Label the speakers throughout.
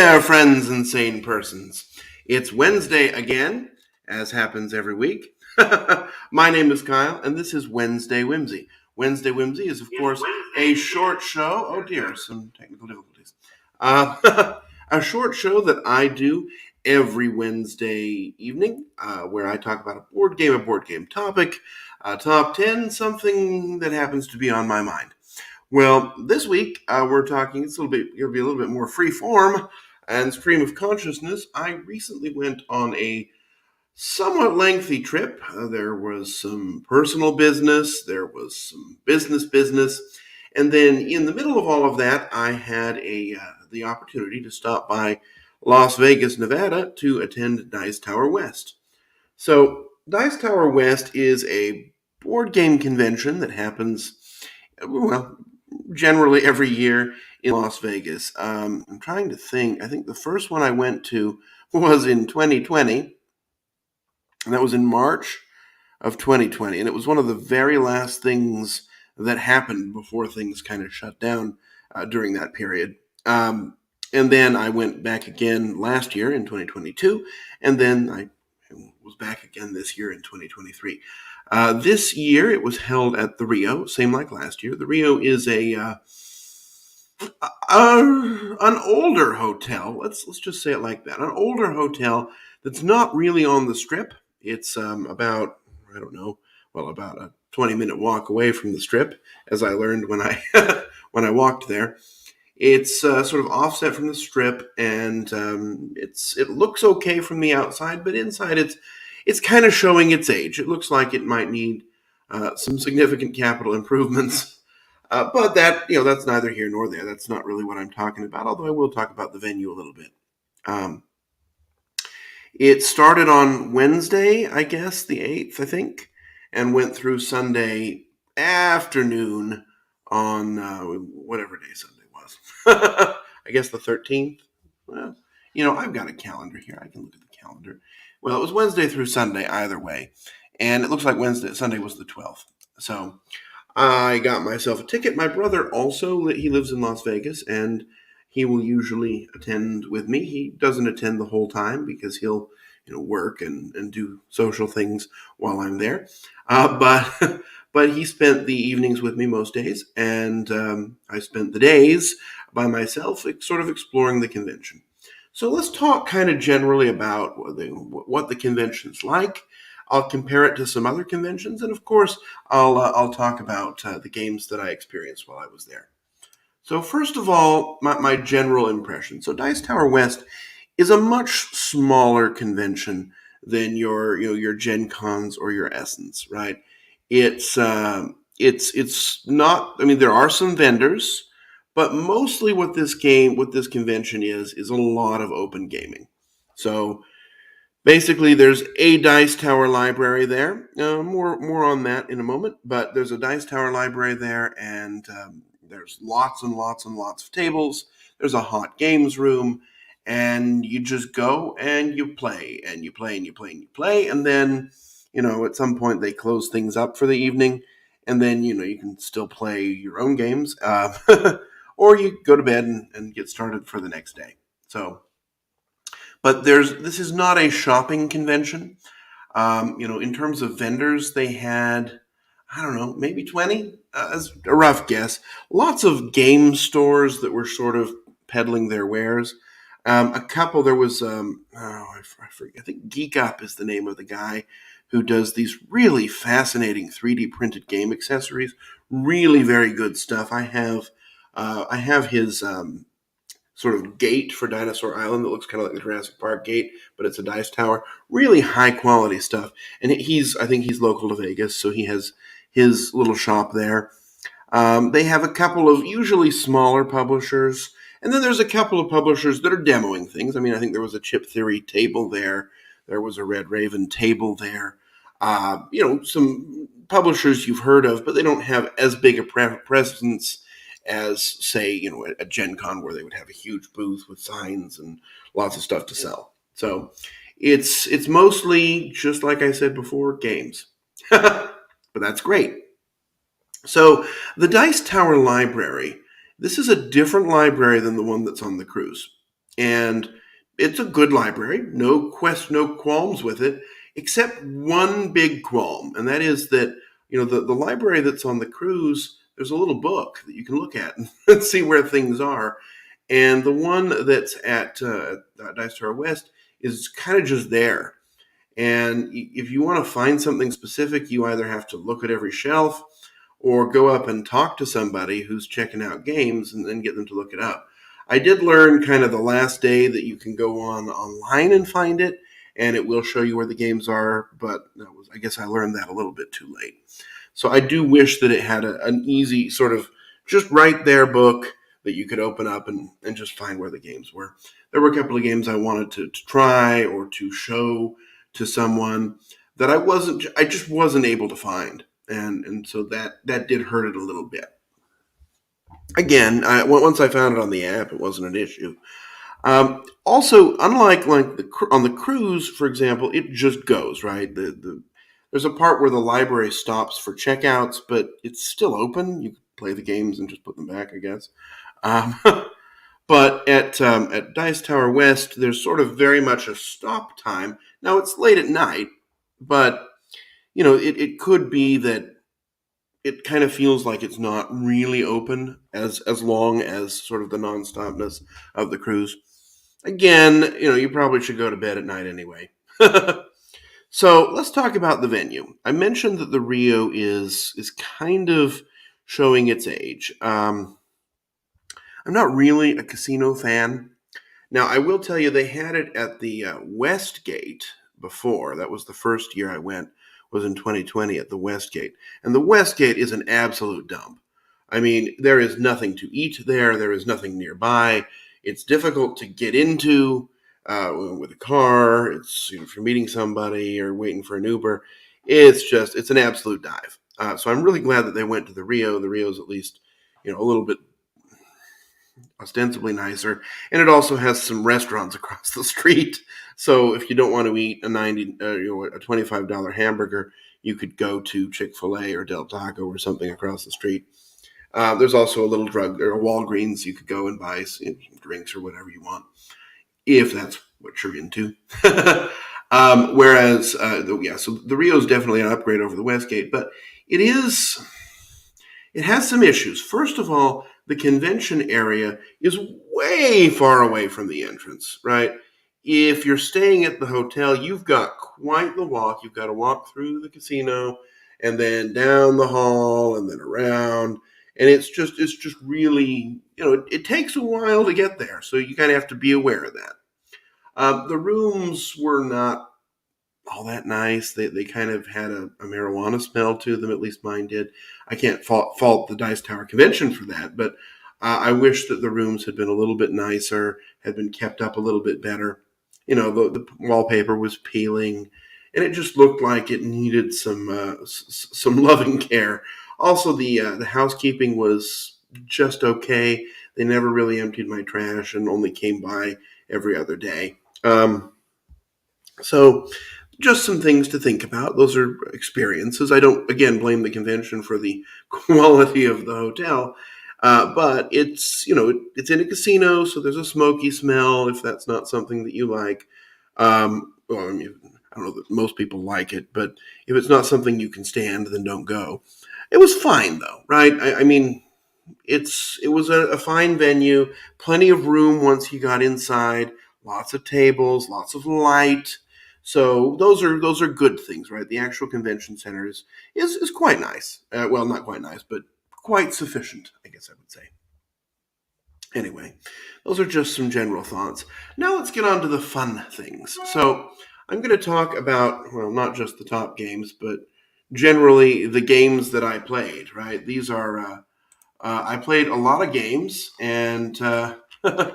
Speaker 1: there, friends and sane persons. It's Wednesday again, as happens every week. My name is Kyle, and this is Wednesday Whimsy. Wednesday Whimsy is, of course, a short show. Oh dear, some technical difficulties. A short show that I do every Wednesday evening, where I talk about a board game topic, a top 10, something that happens to be on my mind. Well, this week we're talking. It'll be a little bit more free form and stream of consciousness. I recently went on a somewhat lengthy trip. There was some personal business, there was some business, and then in the middle of all of that, I had the opportunity to stop by Las Vegas, Nevada, to attend Dice Tower West. So, Dice Tower West is a board game convention that happens, well, generally every year in Las Vegas. I'm trying to think. I think the first one I went to was in 2020, and that was in March of 2020. And it was one of the very last things that happened before things kind of shut down during that period. And then I went back again last year in 2022, and then I was back again this year in 2023. This year it was held at the Rio, same like last year. The Rio is an older hotel. Let's just say it like that. An older hotel that's not really on the Strip. It's about a 20-minute walk away from the Strip, as I learned when I when I walked there. It's sort of offset from the Strip, and it looks okay from the outside, but inside it's kind of showing its age. It looks like it might need some significant capital improvements, but that's neither here nor there. That's not really what I'm talking about. Although I will talk about the venue a little bit. It started on Wednesday, I guess, the 8th, I think, and went through Sunday afternoon on whatever day Sunday was. I guess the 13th. Well, I've got a calendar here. I can look at the calendar. Well, it was Wednesday through Sunday either way, and it looks like Sunday was the 12th. So I got myself a ticket. My brother also, he lives in Las Vegas, and he will usually attend with me. He doesn't attend the whole time because he'll work and do social things while I'm there. But he spent the evenings with me most days, and I spent the days by myself, sort of exploring the convention. So let's talk kind of generally about what the convention's like. I'll compare it to some other conventions, and of course, I'll talk about the games that I experienced while I was there. So first of all, my general impression. So Dice Tower West is a much smaller convention than your Gen Cons or your Essence, right? It's not. I mean, there are some vendors, but mostly what this convention is a lot of open gaming. So basically, there's a Dice Tower library there. More on that in a moment. But there's a Dice Tower library there, and there's lots and lots and lots of tables. There's a hot games room, and you just go and you play, and you play, and you play, and you play, and then at some point they close things up for the evening, and then you can still play your own games, or you go to bed and get started for the next day. So. But this is not a shopping convention. In terms of vendors, they had, I don't know, maybe 20, as a rough guess. Lots of game stores that were sort of peddling their wares. A couple, there was, I forget, I think Geek Up is the name of the guy who does these really fascinating 3D printed game accessories. Really very good stuff. I have his sort of gate for Dinosaur Island that looks kind of like the Jurassic Park gate, but it's a dice tower. Really high quality stuff. And I think he's local to Vegas, so he has his little shop there. They have a couple of usually smaller publishers, and then there's a couple of publishers that are demoing things. I mean, I think there was a Chip Theory table there. There was a Red Raven table there. Some publishers you've heard of, but they don't have as big a presence as, say, at Gen Con, where they would have a huge booth with signs and lots of stuff to sell. So it's mostly, just like I said before, games. But that's great. So the Dice Tower Library, this is a different library than the one that's on the cruise. And it's a good library, no qualms with it, except one big qualm, and that is that the library that's on the cruise, there's a little book that you can look at and see where things are, and the one that's at Dice Tower West is kind of just there. And if you want to find something specific, you either have to look at every shelf or go up and talk to somebody who's checking out games and then get them to look it up. I did learn kind of the last day that you can go online and find it, and it will show you where the games are, but I guess I learned that a little bit too late. So I do wish that it had an easy sort of just right there book that you could open up and just find where the games were. There were a couple of games I wanted to try or to show to someone that I just wasn't able to find. And so that did hurt it a little bit. Again, once I found it on the app, it wasn't an issue. Also, unlike on the cruise, for example, it just goes, right. There's a part where the library stops for checkouts, but it's still open. You can play the games and just put them back, I guess. Um, but at Dice Tower West, there's sort of very much a stop time. Now it's late at night, but it could be that it kind of feels like it's not really open as long as sort of the nonstopness of the cruise. Again, you probably should go to bed at night anyway. So let's talk about the venue. I mentioned that the Rio is kind of showing its age. I'm not really a casino fan. Now, I will tell you, they had it at the Westgate before. That was the first year I went, was in 2020 at the Westgate. And the Westgate is an absolute dump. I mean, there is nothing to eat there. There is nothing nearby. It's difficult to get into with a car. It's, if you're meeting somebody or waiting for an Uber, it's an absolute dive. So I'm really glad that they went to the Rio. The Rio's at least, a little bit ostensibly nicer, and it also has some restaurants across the street. So if you don't want to eat a $25 hamburger, you could go to Chick-fil-A or Del Taco or something across the street. There's also a little drug or a Walgreens you could go and buy some drinks or whatever you want, if that's what you're into. Whereas, so the Rio is definitely an upgrade over the Westgate, but it has some issues. First of all, the convention area is way far away from the entrance, right? If you're staying at the hotel, you've got quite the walk. You've got to walk through the casino and then down the hall and then around. And it's just really, it takes a while to get there. So you kind of have to be aware of that. The rooms were not all that nice. They kind of had a marijuana smell to them, at least mine did. I can't fault the Dice Tower Convention for that, but I wish that the rooms had been a little bit nicer, had been kept up a little bit better. The wallpaper was peeling, and it just looked like it needed some loving care. Also, the housekeeping was just okay. They never really emptied my trash and only came by every other day. So just some things to think about. Those are experiences. I don't, again, blame the convention for the quality of the hotel, but it's it's in a casino, so there's a smoky smell. If that's not something that you like, well, I mean, I don't know that most people like it, but if it's not something you can stand, then don't go. It was fine though, right? I mean, it was a fine venue, plenty of room once you got inside, lots of tables, lots of light. So those are good things, right? The actual convention center is quite nice. Well, not quite nice, but quite sufficient, I guess I would say. Anyway, those are just some general thoughts. Now let's get on to the fun things. So I'm going to talk about, well, not just the top games, but generally the games that I played, right? These are, I played a lot of games, and I'm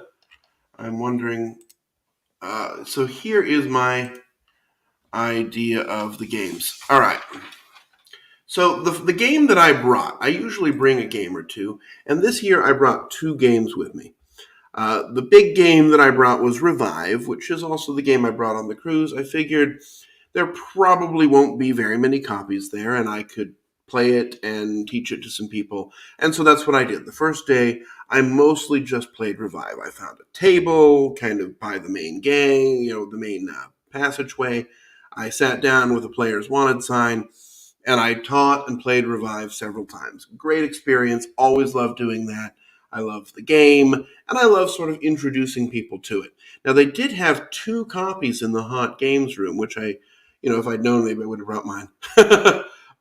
Speaker 1: wondering, so here is my idea of the games. All right. So the game that I brought, I usually bring a game or two, and this year I brought two games with me. The big game that I brought was Revive, which is also the game I brought on the cruise. I figured there probably won't be very many copies there, and I could play it and teach it to some people. And so that's what I did. The first day, I mostly just played Revive. I found a table kind of by the main gang, the main passageway. I sat down with a player's wanted sign, and I taught and played Revive several times. Great experience. Always love doing that. I love the game, and I love sort of introducing people to it. Now, they did have 2 copies in the Hot Games room, which if I'd known, maybe I would have brought mine.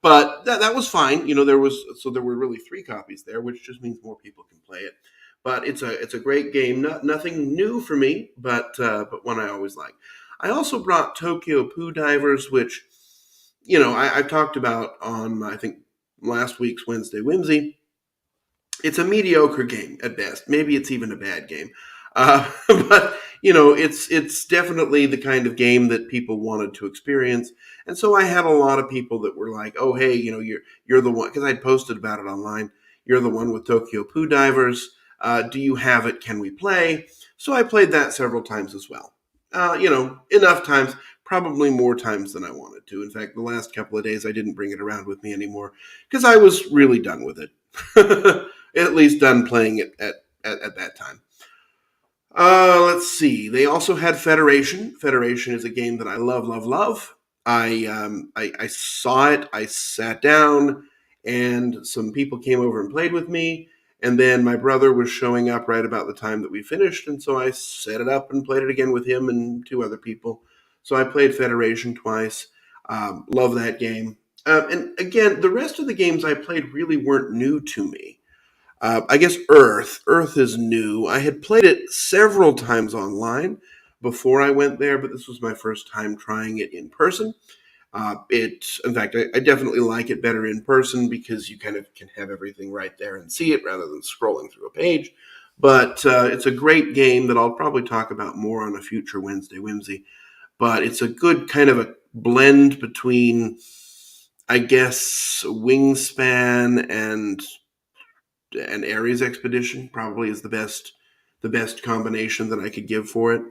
Speaker 1: But that was fine. There were really 3 copies there, which just means more people can play it. But it's a great game. Nothing new for me, but one I always like. I also brought Tokyo Poo Divers, which I've talked about on, I think, last week's Wednesday Whimsy. It's a mediocre game at best. Maybe it's even a bad game. But it's definitely the kind of game that people wanted to experience. And so I had a lot of people that were like, "Oh, hey, you're the one," because I'd posted about it online. "You're the one with Tokyo Poo Divers. Do you have it? Can we play?" So I played that several times as well. Enough times, probably more times than I wanted to. In fact, the last couple of days I didn't bring it around with me anymore because I was really done with it. At least done playing it at that time. Let's see. They also had Federation. Federation is a game that I love, love, love. I saw it. I sat down, and some people came over and played with me. And then my brother was showing up right about the time that we finished, and so I set it up and played it again with him and 2 other people. So I played Federation twice. Love that game. And again, the rest of the games I played really weren't new to me. I guess Earth. Earth is new. I had played it several times online before I went there, but this was my first time trying it in person. In fact, I definitely like it better in person because you kind of can have everything right there and see it rather than scrolling through a page. But it's a great game that I'll probably talk about more on a future Wednesday Whimsy. But it's a good kind of a blend between, I guess, Wingspan and an Ares Expedition. Probably is the best combination that I could give for it.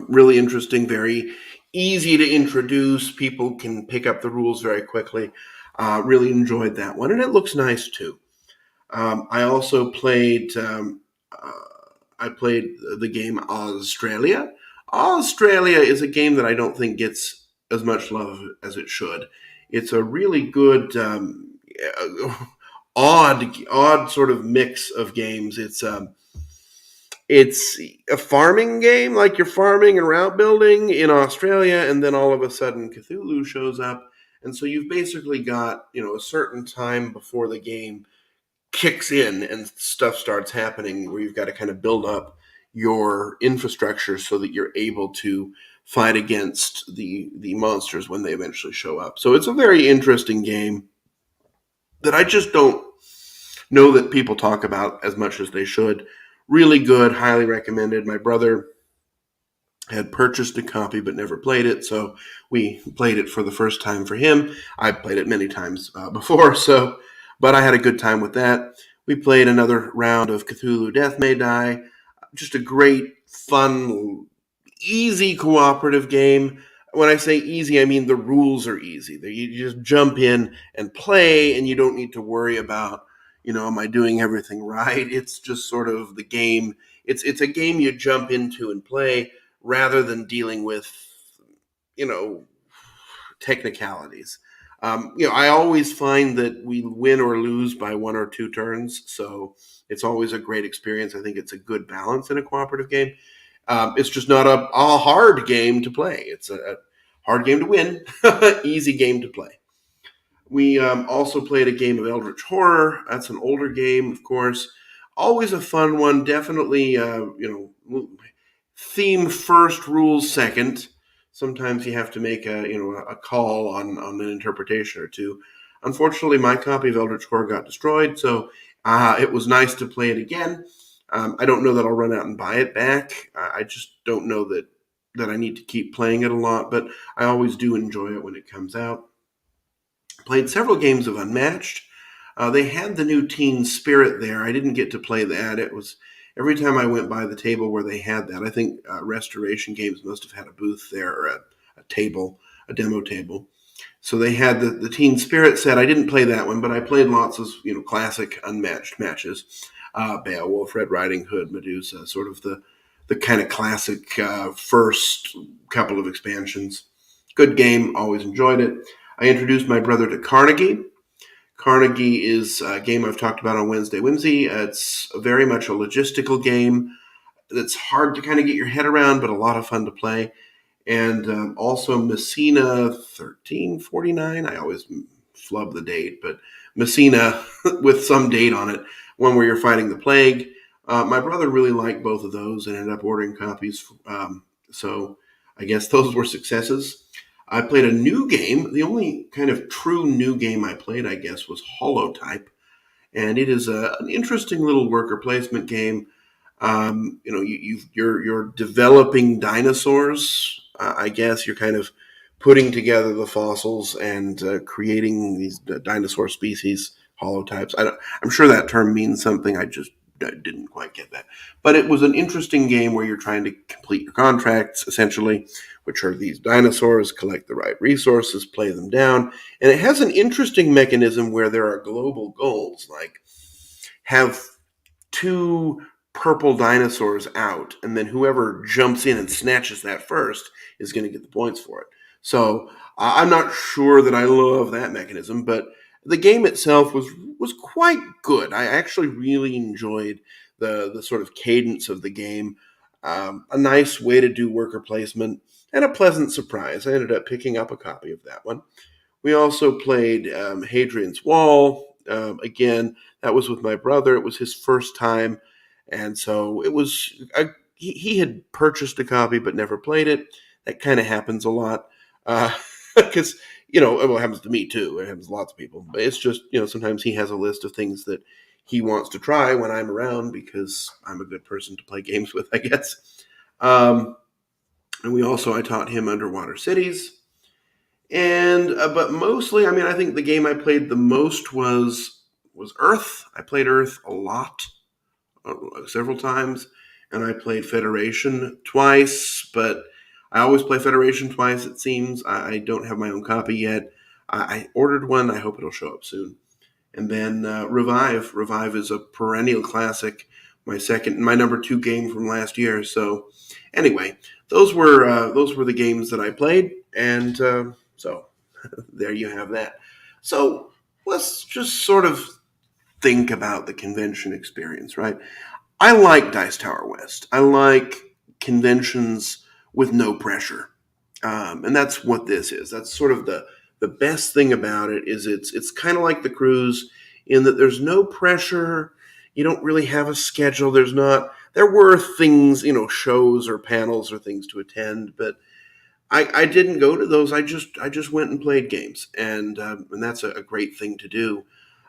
Speaker 1: Really interesting, very easy to introduce. People can pick up the rules very quickly. Really enjoyed that one, and it looks nice too. I also played. I played the game Australia. Australia is a game that I don't think gets as much love as it should. It's a really good, odd sort of mix of games. It's a farming game, like you're farming and route building in Australia, and then all of a sudden Cthulhu shows up, and so you've basically got a certain time before the game kicks in and stuff starts happening where you've got to kind of build up your infrastructure so that you're able to fight against the monsters when they eventually show up. So it's a very interesting game that I just don't know that people talk about as much as they should. Really good, highly recommended. My brother had purchased a copy but never played it, so we played it for the first time for him. I played it many times before, but I had a good time with that. We played another round of Cthulhu Death May Die. Just a great, fun, easy cooperative game. When I say easy, I mean the rules are easy. You just jump in and play, and you don't need to worry about, am I doing everything right? It's just sort of the game. It's a game you jump into and play rather than dealing with, technicalities. I always find that we win or lose by 1 or 2 turns, so it's always a great experience. I think it's a good balance in a cooperative game. It's just not a hard game to play. It's a hard game to win, easy game to play. We also played a game of Eldritch Horror. That's an older game, of course. Always a fun one. Definitely, theme first, rules second. Sometimes you have to make a call on an interpretation or two. Unfortunately, my copy of Eldritch Horror got destroyed, so it was nice to play it again. I don't know that I'll run out and buy it back. I just don't know that I need to keep playing it a lot, but I always do enjoy it when it comes out. Played several games of Unmatched. They had the new Teen Spirit there. I didn't get to play that. It was every time I went by the table where they had that. I think Restoration Games must have had a booth there or a table, a demo table. So they had the Teen Spirit set. I didn't play that one, but I played lots of classic unmatched matches. Beowulf, Red Riding Hood, Medusa, sort of the kind of classic first couple of expansions. Good game, always enjoyed it. I introduced my brother to Carnegie. Carnegie is a game I've talked about on Wednesday Whimsy. It's very much a logistical game that's hard to kind of get your head around, but a lot of fun to play. And also Messina 1349. I always flub the date, but Messina with some date on it, one where you're fighting the plague. My brother really liked both of those and ended up ordering copies. So I guess those were successes. I played a new game. The only kind of true new game I played, I guess, was Holotype. And it is an interesting little worker placement game. You're developing dinosaurs. I guess you're kind of putting together the fossils and creating these dinosaur species, holotypes. I'm sure that term means something. I just didn't quite get that. But it was an interesting game where you're trying to complete your contracts, essentially, which are these dinosaurs, collect the right resources, play them down. And it has an interesting mechanism where there are global goals, like have 2 purple dinosaurs out, and then whoever jumps in and snatches that first is going to get the points for it. So I'm not sure that I love that mechanism, but the game itself was quite good. I actually really enjoyed the sort of cadence of the game. A nice way to do worker placement and a pleasant surprise. I ended up picking up a copy of that one. We also played Hadrian's Wall. Again, that was with my brother. It was his first time. And so it was, he had purchased a copy but never played it. That kind of happens a lot. Because, it happens to me too. It happens to lots of people. But it's just, sometimes he has a list of things that he wants to try when I'm around because I'm a good person to play games with, I guess. And I taught him Underwater Cities. And but mostly, I think the game I played the most was Earth. I played Earth a lot, several times, and I played Federation twice. But I always play Federation twice. It seems I don't have my own copy yet. I ordered one. I hope it'll show up soon. And then Revive. Revive is a perennial classic. My number 2 game from last year. So anyway, those were the games that I played, and so there you have that. So let's just sort of think about the convention experience, right? I like Dice Tower West. I like conventions with no pressure, and that's what this is. That's sort of the best thing about it is it's kind of like the cruise in that there's no pressure. You don't really have a schedule. There were things, shows or panels or things to attend, but I didn't go to those. I just went and played games, and that's a great thing to do.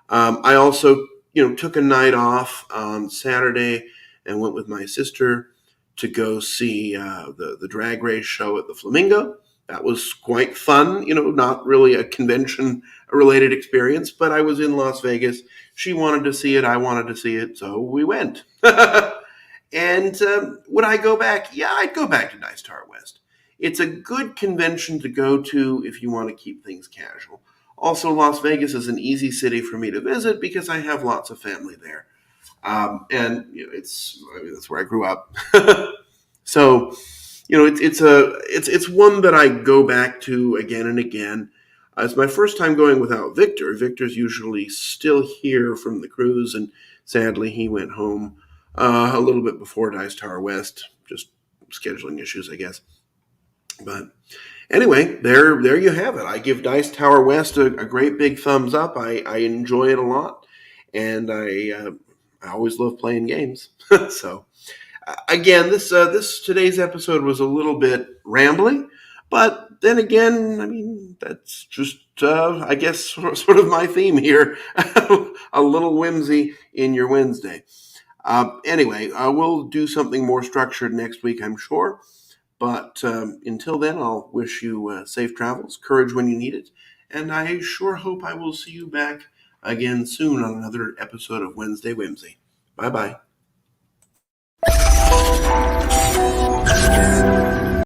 Speaker 1: I also, took a night off on Saturday and went with my sister to go see the drag race show at the Flamingo. That was quite fun, not really a convention-related experience, but I was in Las Vegas. She wanted to see it. I wanted to see it, so we went. And would I go back? Yeah, I'd go back to Dice Tower West. It's a good convention to go to if you want to keep things casual. Also, Las Vegas is an easy city for me to visit because I have lots of family there. And that's where I grew up. So, it's one that I go back to again and again. It's my first time going without Victor. Victor's usually still here from the cruise, and sadly he went home a little bit before Dice Tower West, just scheduling issues, I guess. But anyway, there you have it. I give Dice Tower West a great big thumbs up. I enjoy it a lot, and I always love playing games. So again, this today's episode was a little bit rambling, but then again, that's just I guess sort of my theme here, a little whimsy in your Wednesday. Anyway, we'll do something more structured next week, I'm sure. But until then, I'll wish you safe travels, courage when you need it, and I sure hope I will see you back again soon on another episode of Wednesday Whimsy. Bye-bye.